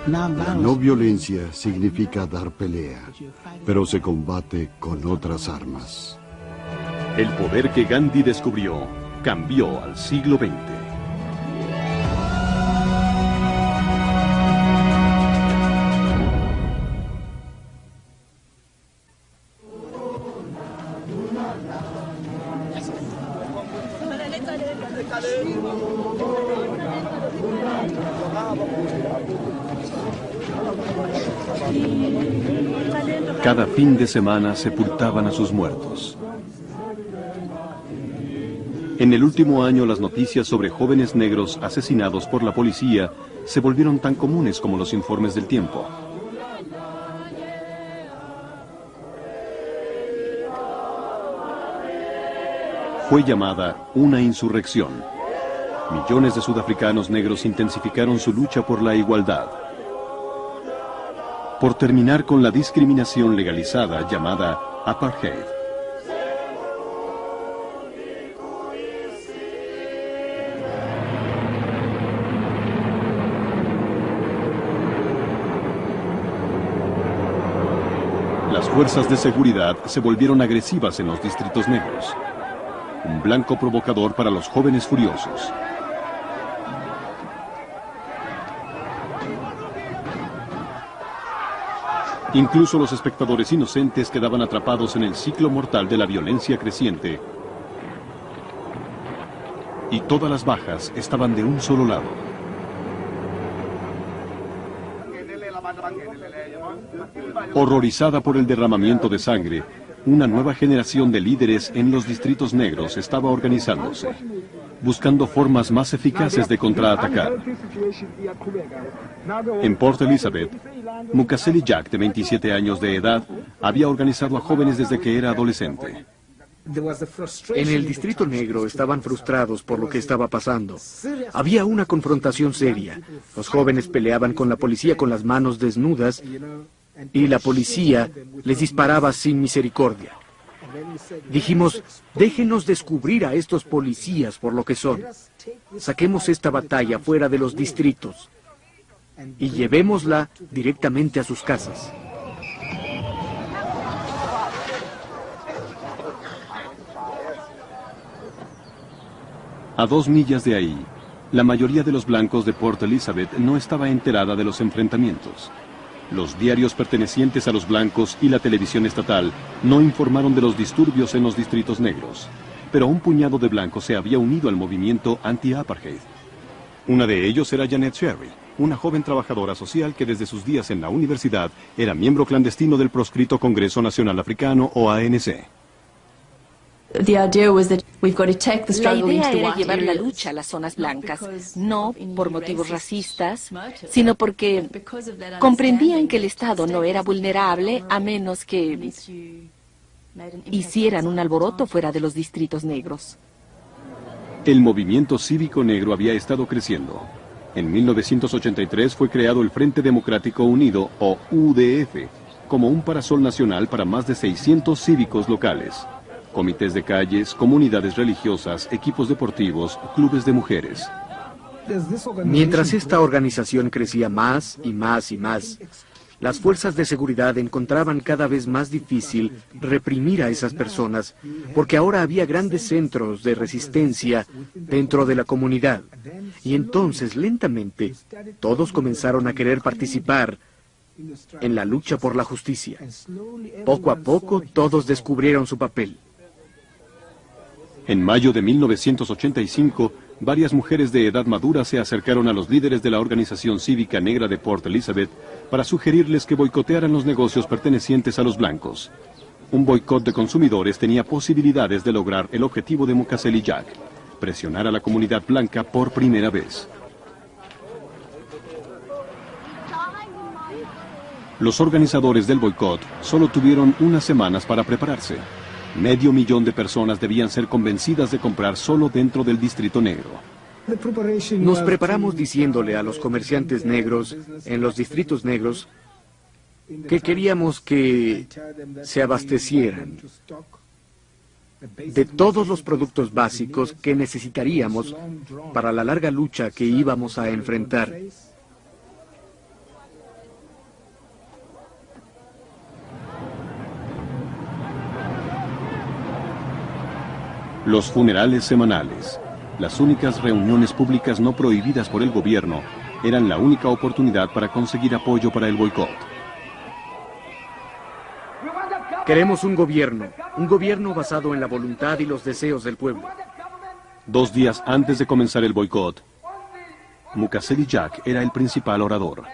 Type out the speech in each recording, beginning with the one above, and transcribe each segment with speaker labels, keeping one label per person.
Speaker 1: La no violencia significa dar pelea, pero se combate con otras armas.
Speaker 2: El poder que Gandhi descubrió cambió al siglo XX. Cada fin de semana sepultaban a sus muertos. En el último año, las noticias sobre jóvenes negros asesinados por la policía se volvieron tan comunes como los informes del tiempo. Fue llamada una insurrección. Millones de sudafricanos negros intensificaron su lucha por la igualdad, por terminar con la discriminación legalizada llamada apartheid. Las fuerzas de seguridad se volvieron agresivas en los distritos negros. Un blanco provocador para los jóvenes furiosos. Incluso los espectadores inocentes quedaban atrapados en el ciclo mortal de la violencia creciente. Y todas las bajas estaban de un solo lado. Horrorizada por el derramamiento de sangre, una nueva generación de líderes en los distritos negros estaba organizándose, buscando formas más eficaces de contraatacar. En Port Elizabeth, Mukaseli Jack, de 27 años de edad, había organizado a jóvenes desde que era adolescente.
Speaker 3: En el distrito negro estaban frustrados por lo que estaba pasando. Había una confrontación seria. Los jóvenes peleaban con la policía con las manos desnudas y la policía les disparaba sin misericordia. Dijimos, déjenos descubrir a estos policías por lo que son. Saquemos esta batalla fuera de los distritos y llevémosla directamente a sus casas.
Speaker 2: A 2 millas de ahí, la mayoría de los blancos de Port Elizabeth no estaba enterada de los enfrentamientos. Los diarios pertenecientes a los blancos y la televisión estatal no informaron de los disturbios en los distritos negros, pero un puñado de blancos se había unido al movimiento anti-apartheid. Una de ellos era Janet Sherry, una joven trabajadora social que desde sus días en la universidad era miembro clandestino del proscrito Congreso Nacional Africano o ANC.
Speaker 4: La idea era llevar la
Speaker 5: lucha a las zonas blancas, no por motivos racistas, sino porque comprendían que el Estado no era vulnerable a menos que hicieran un alboroto fuera de los distritos negros.
Speaker 2: El movimiento cívico negro había estado creciendo. En 1983 fue creado el Frente Democrático Unido, o UDF, como un parasol nacional para más de 600 cívicos locales. Comités de calles, comunidades religiosas, equipos deportivos, clubes de mujeres.
Speaker 3: Mientras esta organización crecía más y más y más, las fuerzas de seguridad encontraban cada vez más difícil reprimir a esas personas, porque ahora había grandes centros de resistencia dentro de la comunidad. Y entonces, lentamente, todos comenzaron a querer participar en la lucha por la justicia. Poco a poco, todos descubrieron su papel.
Speaker 2: En mayo de 1985, varias mujeres de edad madura se acercaron a los líderes de la organización cívica negra de Port Elizabeth para sugerirles que boicotearan los negocios pertenecientes a los blancos. Un boicot de consumidores tenía posibilidades de lograr el objetivo de Mukaseli Jack, presionar a la comunidad blanca por primera vez. Los organizadores del boicot solo tuvieron unas semanas para prepararse. 500,000 de personas debían ser convencidas de comprar solo dentro del distrito negro.
Speaker 3: Nos preparamos diciéndole a los comerciantes negros en los distritos negros que queríamos que se abastecieran de todos los productos básicos que necesitaríamos para la larga lucha que íbamos a enfrentar.
Speaker 2: Los funerales semanales, las únicas reuniones públicas no prohibidas por el gobierno, eran la única oportunidad para conseguir apoyo para el boicot.
Speaker 3: Queremos un gobierno basado en la voluntad y los deseos del pueblo.
Speaker 2: 2 días antes de comenzar el boicot, Mukasey Jack era el principal orador.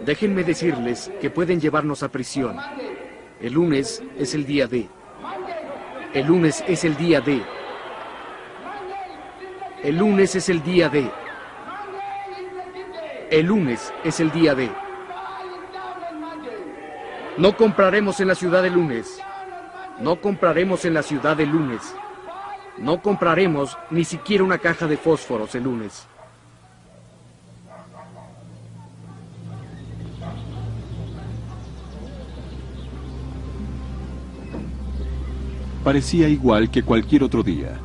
Speaker 3: Déjenme decirles que pueden llevarnos a prisión. El lunes es el día D. El lunes es el día D. El lunes es el día D. El lunes es el día D. No compraremos en la ciudad el lunes. No compraremos en la ciudad el lunes. No compraremos ni siquiera una caja de fósforos el lunes.
Speaker 2: Parecía igual que cualquier otro día.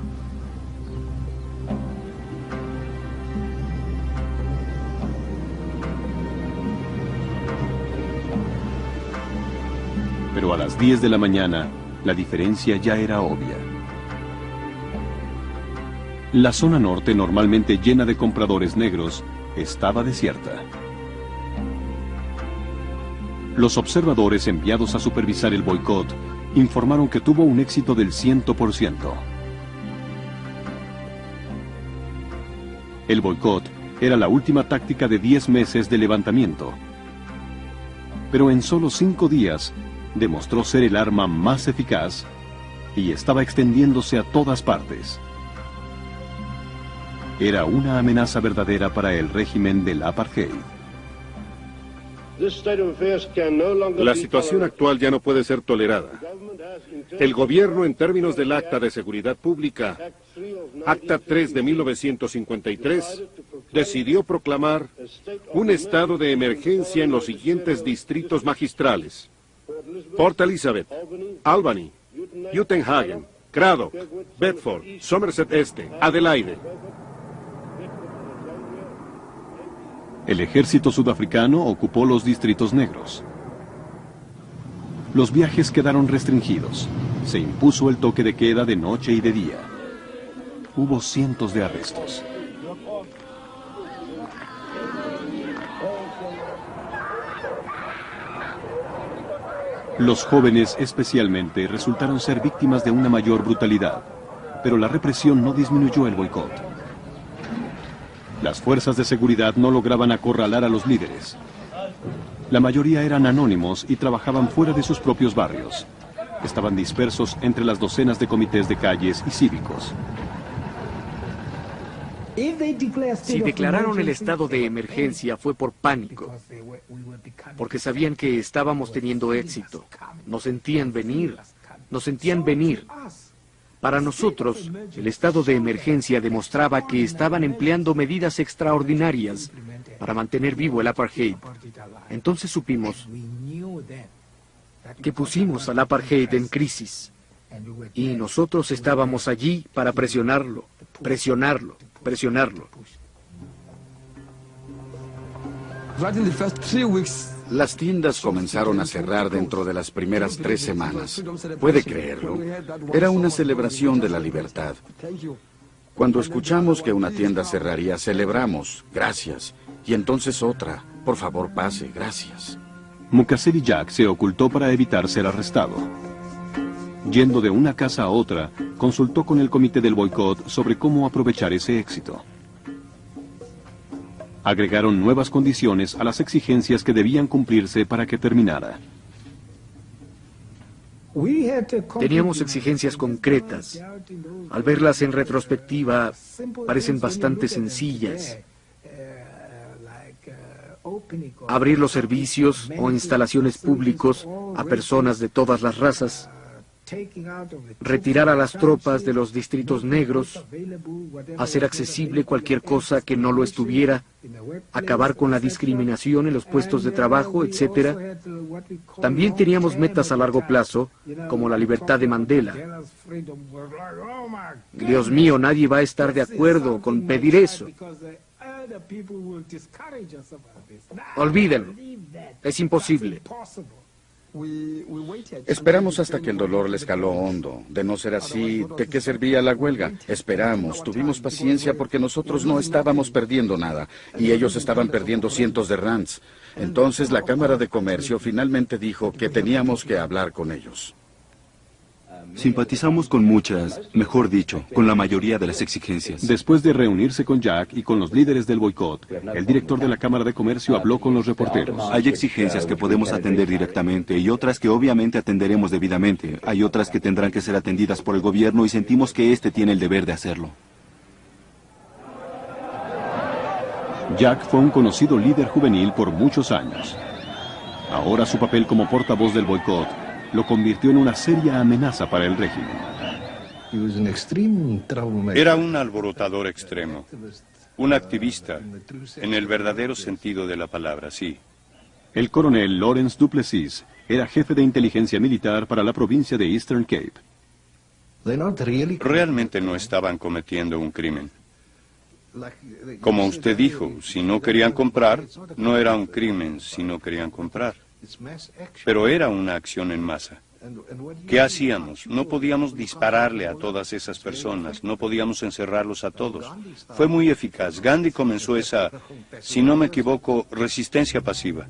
Speaker 2: Pero a las 10 de la mañana, la diferencia ya era obvia. La zona norte, normalmente llena de compradores negros, estaba desierta. Los observadores enviados a supervisar el boicot informaron que tuvo un éxito del 100%. El boicot era la última táctica de 10 meses de levantamiento. Pero en solo 5 días, demostró ser el arma más eficaz y estaba extendiéndose a todas partes. Era una amenaza verdadera para el régimen del apartheid.
Speaker 6: La situación actual ya no puede ser tolerada. El gobierno, en términos del Acta de Seguridad Pública, Acta 3 de 1953, decidió proclamar un estado de emergencia en los siguientes distritos magistrales: Port Elizabeth, Albany, Utenhagen, Craddock, Bedford, Somerset Este, Adelaide.
Speaker 2: El ejército sudafricano ocupó los distritos negros. Los viajes quedaron restringidos. Se impuso el toque de queda de noche y de día. Hubo cientos de arrestos. Los jóvenes especialmente resultaron ser víctimas de una mayor brutalidad, pero la represión no disminuyó el boicot. Las fuerzas de seguridad no lograban acorralar a los líderes. La mayoría eran anónimos y trabajaban fuera de sus propios barrios. Estaban dispersos entre las docenas de comités de calles y cívicos.
Speaker 3: Si declararon el estado de emergencia fue por pánico, porque sabían que estábamos teniendo éxito. Nos sentían venir. Para nosotros, el estado de emergencia demostraba que estaban empleando medidas extraordinarias para mantener vivo el apartheid. Entonces supimos que pusimos al apartheid en crisis y nosotros estábamos allí para presionarlo.
Speaker 7: Las tiendas comenzaron a cerrar dentro de las primeras 3 semanas. ¿Puede creerlo? Era una celebración de la libertad. Cuando escuchamos que una tienda cerraría, celebramos, gracias. Y entonces otra, por favor pase, gracias.
Speaker 2: Mukasey Jack se ocultó para evitar ser arrestado. Yendo de una casa a otra, consultó con el comité del boicot sobre cómo aprovechar ese éxito. Agregaron nuevas condiciones a las exigencias que debían cumplirse para que terminara.
Speaker 3: Teníamos exigencias concretas. Al verlas en retrospectiva, parecen bastante sencillas. Abrir los servicios o instalaciones públicos a personas de todas las razas. Retirar a las tropas de los distritos negros, hacer accesible cualquier cosa que no lo estuviera, acabar con la discriminación en los puestos de trabajo, etc. También teníamos metas a largo plazo, como la libertad de Mandela. Dios mío, nadie va a estar de acuerdo con pedir eso. Olvídenlo, es imposible.
Speaker 7: Esperamos hasta que el dolor les caló hondo. De no ser así, ¿de qué servía la huelga? Esperamos, tuvimos paciencia porque nosotros no estábamos perdiendo nada y ellos estaban perdiendo cientos de rands. Entonces la Cámara de Comercio finalmente dijo que teníamos que hablar con ellos.
Speaker 8: Simpatizamos con muchas, mejor dicho, con la mayoría de las exigencias.
Speaker 2: Después de reunirse con Jack y con los líderes del boicot, el director de la Cámara de Comercio habló con los reporteros.
Speaker 8: Hay exigencias que podemos atender directamente y otras que obviamente atenderemos debidamente. Hay otras que tendrán que ser atendidas por el gobierno y sentimos que este tiene el deber de hacerlo.
Speaker 2: Jack fue un conocido líder juvenil por muchos años. Ahora su papel como portavoz del boicot lo convirtió en una seria amenaza para el régimen.
Speaker 9: Era un alborotador extremo, un activista, en el verdadero sentido de la palabra, sí.
Speaker 2: El coronel Lawrence Duplessis era jefe de inteligencia militar para la provincia de Eastern Cape.
Speaker 9: Realmente no estaban cometiendo un crimen. Como usted dijo, si no querían comprar, no era un crimen si no querían comprar. Pero era una acción en masa. ¿Qué hacíamos? No podíamos dispararle a todas esas personas, no podíamos encerrarlos a todos. Fue muy eficaz. Gandhi comenzó esa, si no me equivoco, resistencia pasiva.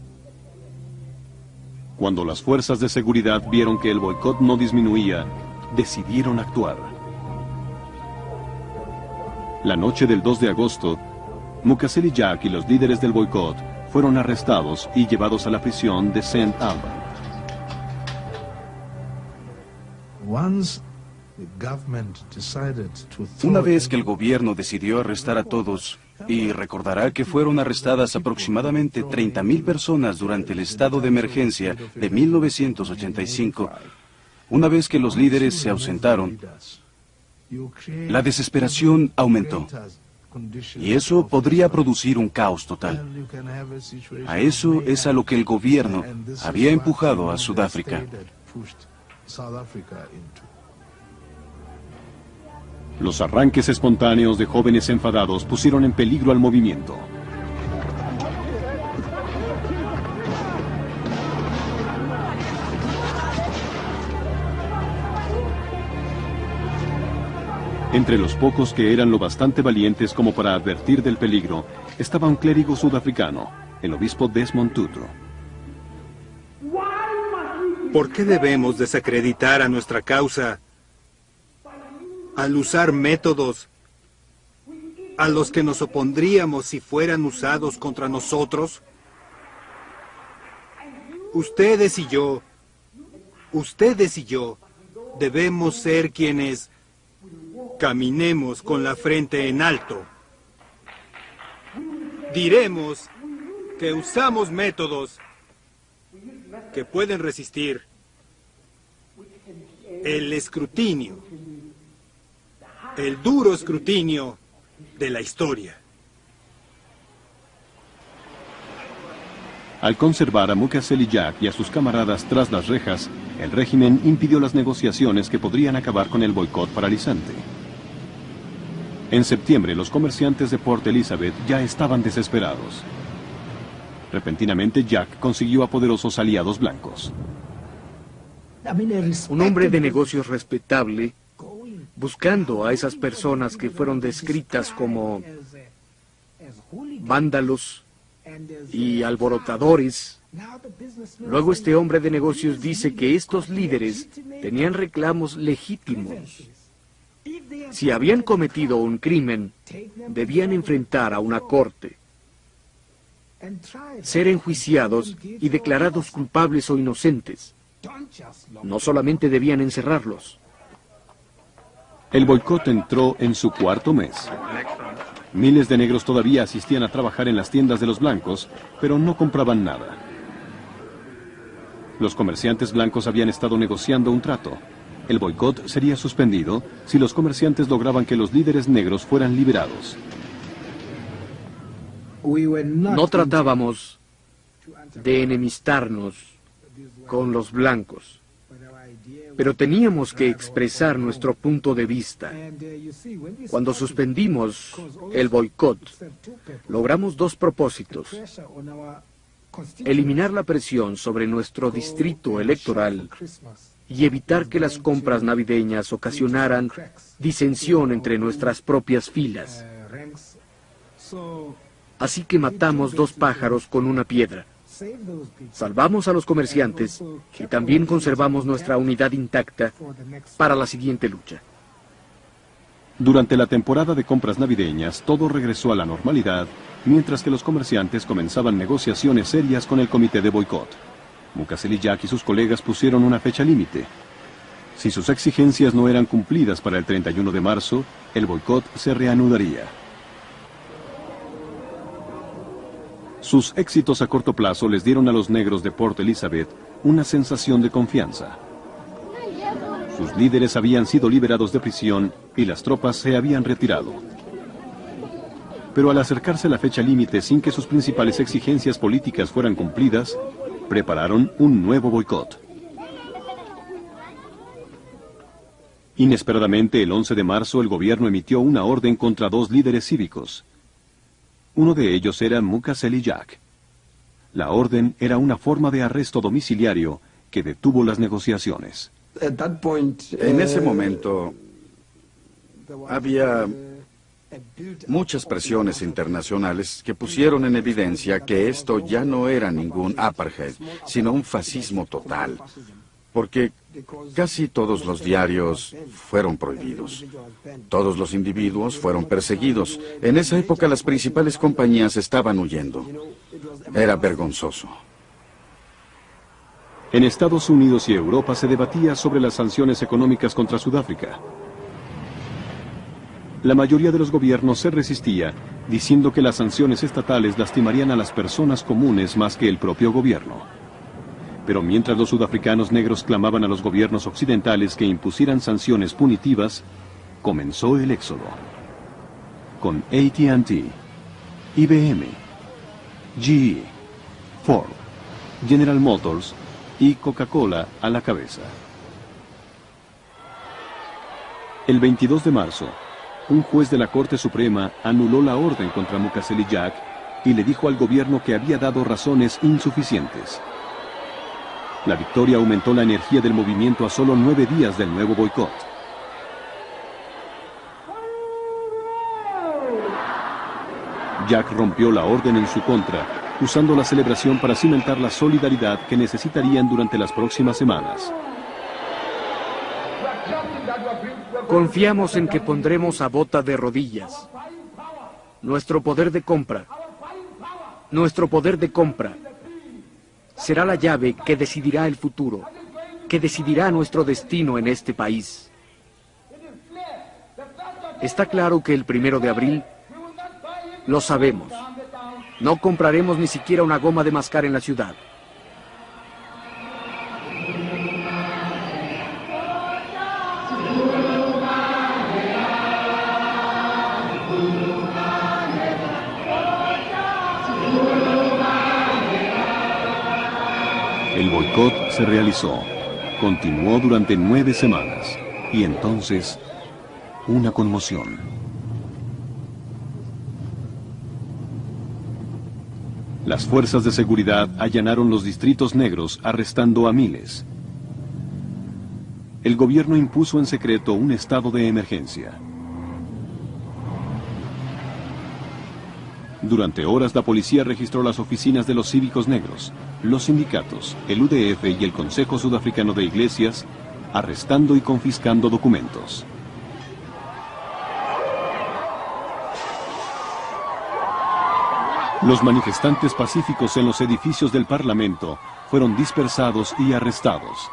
Speaker 2: Cuando las fuerzas de seguridad vieron que el boicot no disminuía, decidieron actuar. La noche del 2 de agosto, Mukassel Jack y los líderes del boicot fueron arrestados y llevados a la prisión de St. Alban.
Speaker 10: Una vez que el gobierno decidió arrestar a todos, y recordará que fueron arrestadas aproximadamente 30.000 personas durante el estado de emergencia de 1985, una vez que los líderes se ausentaron, la desesperación aumentó. Y eso podría producir un caos total. A eso es a lo que el gobierno había empujado a Sudáfrica.
Speaker 2: Los arranques espontáneos de jóvenes enfadados pusieron en peligro al movimiento. Entre los pocos que eran lo bastante valientes como para advertir del peligro, estaba un clérigo sudafricano, el obispo Desmond Tutu.
Speaker 11: ¿Por qué debemos desacreditar a nuestra causa al usar métodos a los que nos opondríamos si fueran usados contra nosotros? Ustedes y yo debemos ser quienes caminemos con la frente en alto. Diremos que usamos métodos que pueden resistir el escrutinio, el duro escrutinio de la historia.
Speaker 2: Al conservar a Mukassel Jack y a sus camaradas tras las rejas, el régimen impidió las negociaciones que podrían acabar con el boicot paralizante. En septiembre, los comerciantes de Port Elizabeth ya estaban desesperados. Repentinamente, Jack consiguió a poderosos aliados blancos.
Speaker 3: Un hombre de negocios respetable, buscando a esas personas que fueron descritas como vándalos y alborotadores. Luego este hombre de negocios dice que estos líderes tenían reclamos legítimos. Si habían cometido un crimen, debían enfrentar a una corte, ser enjuiciados y declarados culpables o inocentes. No solamente debían encerrarlos.
Speaker 2: El boicot entró en su cuarto mes. Miles de negros todavía asistían a trabajar en las tiendas de los blancos, pero no compraban nada. Los comerciantes blancos habían estado negociando un trato. El boicot sería suspendido si los comerciantes lograban que los líderes negros fueran liberados.
Speaker 3: No tratábamos de enemistarnos con los blancos, pero teníamos que expresar nuestro punto de vista. Cuando suspendimos el boicot, logramos dos propósitos. eliminar la presión sobre nuestro distrito electoral y evitar que las compras navideñas ocasionaran disensión entre nuestras propias filas. Así que matamos dos pájaros con una piedra. Salvamos a los comerciantes y también conservamos nuestra unidad intacta para la siguiente lucha.
Speaker 2: Durante la temporada de compras navideñas, todo regresó a la normalidad, mientras que los comerciantes comenzaban negociaciones serias con el comité de boicot. Mukasey-Jak y sus colegas pusieron una fecha límite. Si sus exigencias no eran cumplidas para el 31 de marzo, el boicot se reanudaría. Sus éxitos a corto plazo les dieron a los negros de Port Elizabeth una sensación de confianza. Sus líderes habían sido liberados de prisión y las tropas se habían retirado. Pero al acercarse la fecha límite sin que sus principales exigencias políticas fueran cumplidas, prepararon un nuevo boicot. Inesperadamente, el 11 de marzo, el gobierno emitió una orden contra dos líderes cívicos. Uno de ellos era Mukasey-Jak. La orden era una forma de arresto domiciliario que detuvo las negociaciones.
Speaker 7: En ese momento había muchas presiones internacionales que pusieron en evidencia que esto ya no era ningún apartheid, sino un fascismo total, porque casi todos los diarios fueron prohibidos. Todos los individuos fueron perseguidos. En esa época las principales compañías estaban huyendo. Era vergonzoso.
Speaker 2: En Estados Unidos y Europa se debatía sobre las sanciones económicas contra Sudáfrica. La mayoría de los gobiernos se resistía, diciendo que las sanciones estatales lastimarían a las personas comunes más que el propio gobierno. Pero mientras los sudafricanos negros clamaban a los gobiernos occidentales que impusieran sanciones punitivas, comenzó el éxodo. Con AT&T, IBM, GE, Ford, General Motors y Coca-Cola a la cabeza. El 22 de marzo, un juez de la Corte Suprema anuló la orden contra Mukasey-Jak y le dijo al gobierno que había dado razones insuficientes. La victoria aumentó la energía del movimiento a solo 9 días del nuevo boicot. Jak rompió la orden en su contra, usando la celebración para cimentar la solidaridad que necesitarían durante las próximas semanas.
Speaker 3: Confiamos en que pondremos a Botha de rodillas. Nuestro poder de compra será la llave que decidirá el futuro, que decidirá nuestro destino en este país. Está claro que el 1 de abril, lo sabemos, no compraremos ni siquiera una goma de mascar en la ciudad.
Speaker 2: El boicot se realizó, continuó durante 9 semanas, y entonces, una conmoción. Las fuerzas de seguridad allanaron los distritos negros, arrestando a miles. El gobierno impuso en secreto un estado de emergencia. Durante horas la policía registró las oficinas de los cívicos negros, los sindicatos, el UDF y el Consejo Sudafricano de Iglesias, arrestando y confiscando documentos. Los manifestantes pacíficos en los edificios del Parlamento fueron dispersados y arrestados.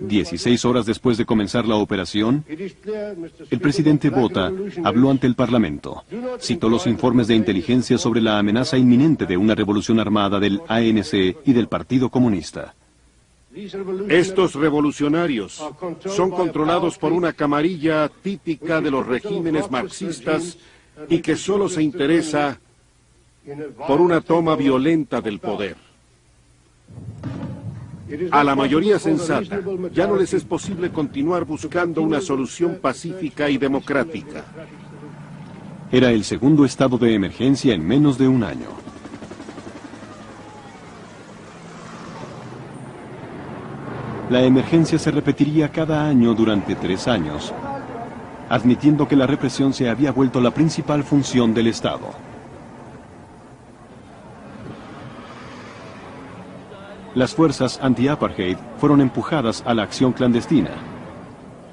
Speaker 2: 16 horas después de comenzar la operación, el presidente Botha habló ante el Parlamento. Citó los informes de inteligencia sobre la amenaza inminente de una revolución armada del ANC y del Partido Comunista.
Speaker 6: Estos revolucionarios son controlados por una camarilla típica de los regímenes marxistas y que solo se interesa por una toma violenta del poder. A la mayoría sensata ya no les es posible continuar buscando una solución pacífica y democrática.
Speaker 2: Era el segundo estado de emergencia en menos de un año. La emergencia se repetiría cada año durante 3 años, admitiendo que la represión se había vuelto la principal función del Estado. Las fuerzas anti-apartheid fueron empujadas a la acción clandestina,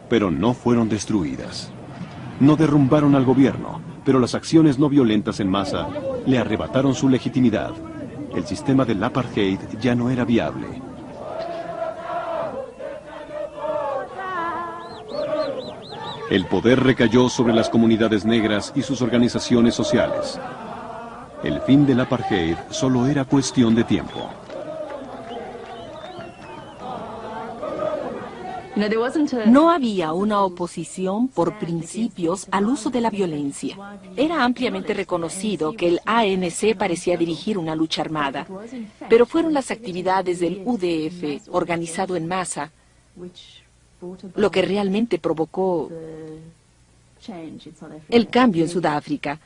Speaker 2: pero no fueron destruidas. No derrumbaron al gobierno, pero las acciones no violentas en masa le arrebataron su legitimidad. El sistema del apartheid ya no era viable. El poder recayó sobre las comunidades negras y sus organizaciones sociales. El fin del apartheid solo era cuestión de tiempo.
Speaker 5: No había una oposición por principios al uso de la violencia. Era ampliamente reconocido que el ANC parecía dirigir una lucha armada, pero fueron las actividades del UDF, organizado en masa, lo que realmente provocó el cambio en Sudáfrica.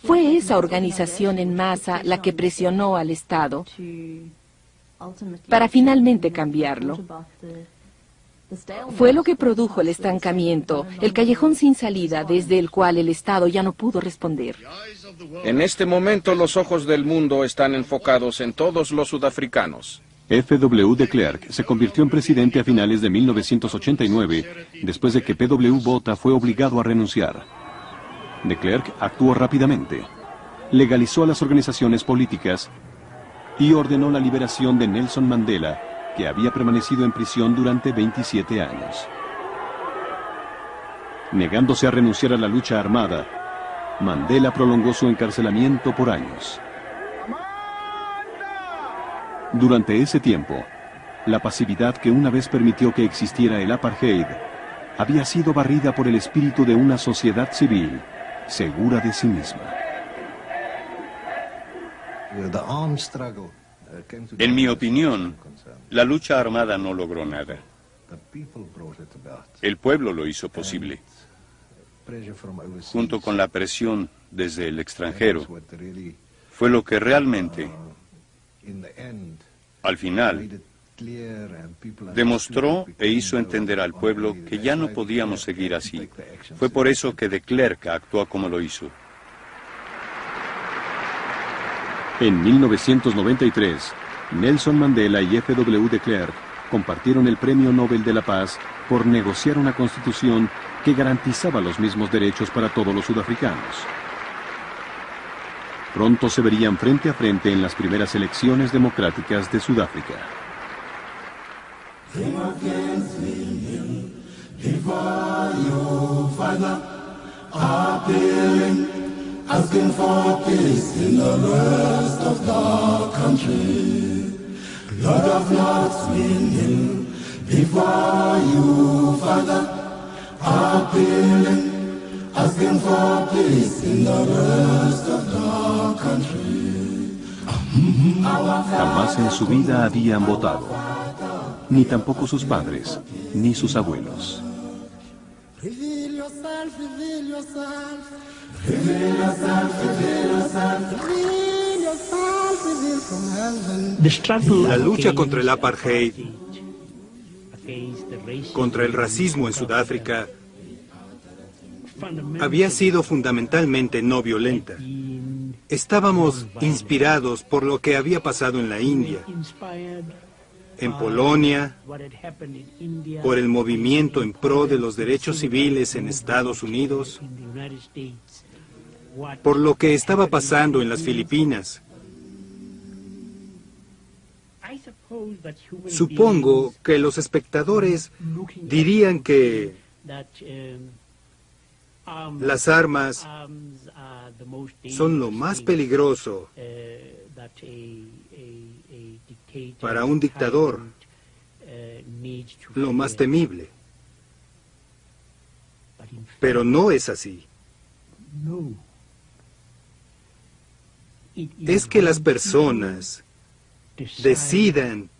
Speaker 5: Fue esa organización en masa la que presionó al Estado para finalmente cambiarlo. Fue lo que produjo el estancamiento, el callejón sin salida desde el cual el Estado ya no pudo responder.
Speaker 12: En este momento los ojos del mundo están enfocados en todos los sudafricanos.
Speaker 2: F.W. de Klerk se convirtió en presidente a finales de 1989, después de que P.W. Botha fue obligado a renunciar. De Klerk actuó rápidamente, legalizó a las organizaciones políticas y ordenó la liberación de Nelson Mandela, que había permanecido en prisión durante 27 años. Negándose a renunciar a la lucha armada, Mandela prolongó su encarcelamiento por años. Durante ese tiempo, la pasividad que una vez permitió que existiera el apartheid había sido barrida por el espíritu de una sociedad civil segura de sí misma.
Speaker 9: En mi opinión, la lucha armada no logró nada. El pueblo lo hizo posible. Junto con la presión desde el extranjero, fue lo que realmente, al final, demostró e hizo entender al pueblo que ya no podíamos seguir así. Fue por eso que de Klerk actuó como lo hizo.
Speaker 2: En 1993, Nelson Mandela y F.W. de Klerk compartieron el Premio Nobel de la Paz por negociar una constitución que garantizaba los mismos derechos para todos los sudafricanos. Pronto se verían frente a frente en las primeras elecciones democráticas de Sudáfrica.
Speaker 13: Asking for peace in the rest of the country. Lord of Lords, we kneel before you, Father, appealing, asking for peace in the rest of the country.
Speaker 2: Jamás en su vida habían votado, ni tampoco sus padres, ni sus abuelos.
Speaker 13: Reveal yourself, reveal yourself.
Speaker 11: La lucha contra el apartheid, contra el racismo en Sudáfrica, había sido fundamentalmente no violenta. Estábamos inspirados por lo que había pasado en la India, en Polonia, por el movimiento en pro de los derechos civiles en Estados Unidos, por lo que estaba pasando en las Filipinas. Supongo que los espectadores dirían que las armas son lo más peligroso para un dictador, lo más temible. Pero no es así. Es que las personas decidan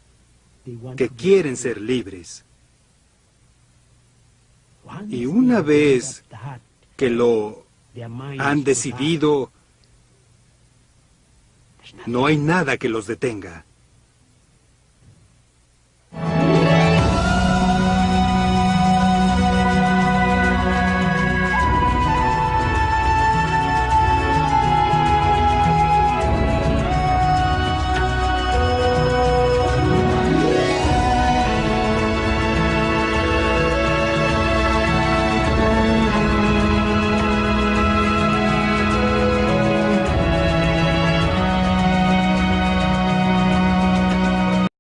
Speaker 11: que quieren ser libres. Y una vez que lo Han decidido. No hay nada que los detenga.